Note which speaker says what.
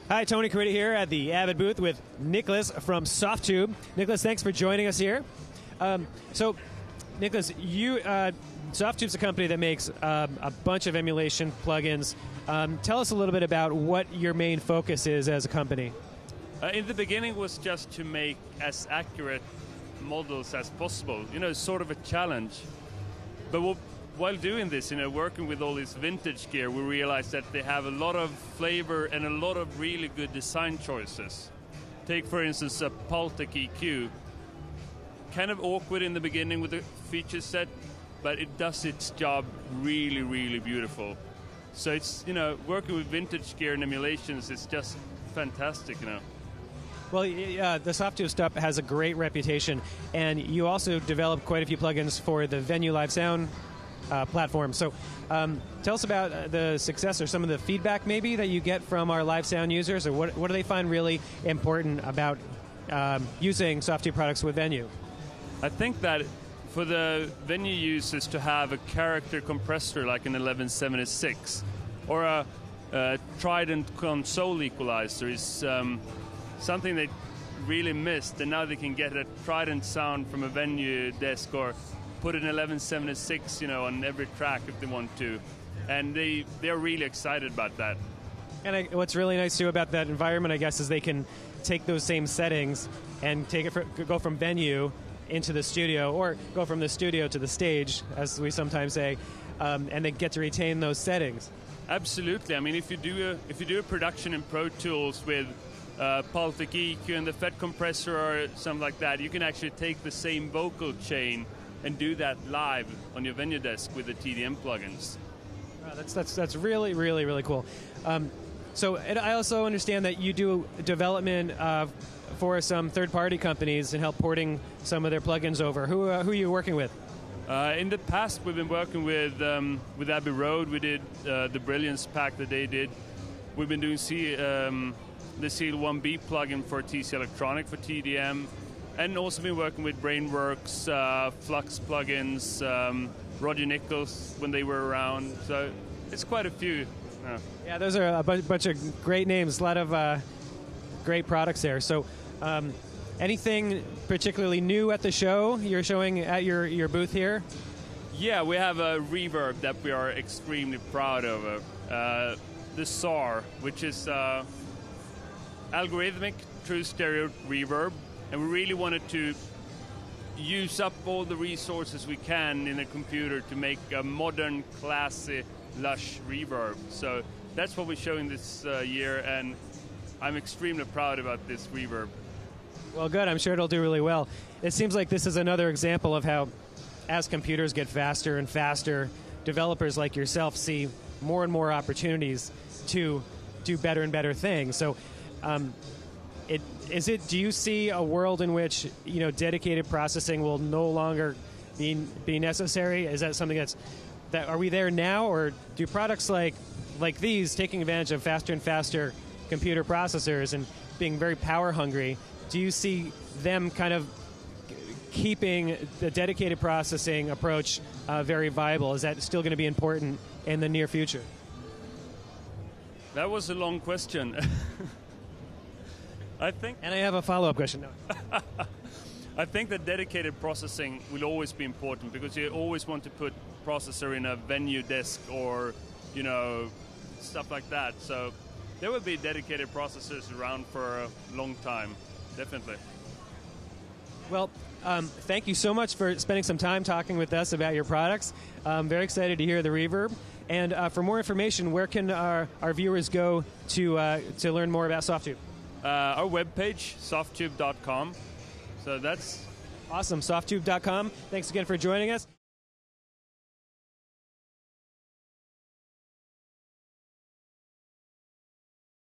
Speaker 1: Hi, Tony Carita here at the Avid booth with Niklas from Softube. Niklas, thanks for joining us here. So, Niklas, Softube's a company that makes a bunch of emulation plugins. Tell us a little bit about what your main focus is as a company.
Speaker 2: In the beginning was just to make as accurate models as possible, sort of a challenge. But while doing this, working with all this vintage gear, we realized that they have a lot of flavor and a lot of really good design choices. Take, for instance, a Pultec EQ. Kind of awkward in the beginning with the feature set, but it does its job really, really beautiful. So it's, working with vintage gear and emulations is just fantastic,
Speaker 1: Well, the Softube stuff has a great reputation, and you also developed quite a few plugins for the Venue Live Sound platform. So tell us about the success or some of the feedback maybe that you get from our live sound users, or what do they find really important about using Softube products with Venue?
Speaker 2: I think that for the Venue users to have a character compressor like an 1176 or a Trident console equalizer is something they really missed, and now they can get a Trident sound from a Venue desk or put an 1176, on every track if they want to, and they're really excited about that.
Speaker 1: And what's really nice too about that environment, I guess, is they can take those same settings and go from Venue into the studio, or go from the studio to the stage, as we sometimes say, and they get to retain those settings.
Speaker 2: Absolutely. I mean, if you do a production in Pro Tools with Pultec EQ and the FET compressor or something like that, you can actually take the same vocal chain and do that live on your Venue desk with the TDM plugins.
Speaker 1: That's really, really, really cool. So I also understand that you do development for some third-party companies and help porting some of their plugins over. Who are you working with?
Speaker 2: In the past, we've been working with Abbey Road. We did the Brilliance pack that they did. We've been doing the Seal 1B plugin for TC Electronic for TDM, and also been working with Brainworks, Flux plugins, Roger Nichols when they were around. So it's quite a few.
Speaker 1: Yeah, those are a bunch of great names, a lot of great products there. So anything particularly new at the show you're showing at your booth here?
Speaker 2: Yeah, we have a reverb that we are extremely proud of. The SAR, which is algorithmic true stereo reverb, and we really wanted to use up all the resources we can in a computer to make a modern, classy, lush reverb. So that's what we're showing this year, and I'm extremely proud about this reverb.
Speaker 1: Well, good. I'm sure it'll do really well. It seems like this is another example of how, as computers get faster and faster, developers like yourself see more and more opportunities to do better and better things. So do you see a world in which dedicated processing will no longer be necessary? Is that something are we there now, or do products like these, taking advantage of faster and faster computer processors and being very power hungry, do you see them kind of keeping the dedicated processing approach very viable? Is that still going to be important in the near future?
Speaker 2: That was a long question. I think.
Speaker 1: And I have a follow-up question. No.
Speaker 2: I think that dedicated processing will always be important, because you always want to put processor in a Venue desk or, stuff like that. So there will be dedicated processors around for a long time, definitely.
Speaker 1: Well, thank you so much for spending some time talking with us about your products. I'm very excited to hear the reverb. And for more information, where can our viewers go to learn more about Softube?
Speaker 2: Our webpage, softube.com. So that's
Speaker 1: awesome, softube.com. Thanks again for joining us.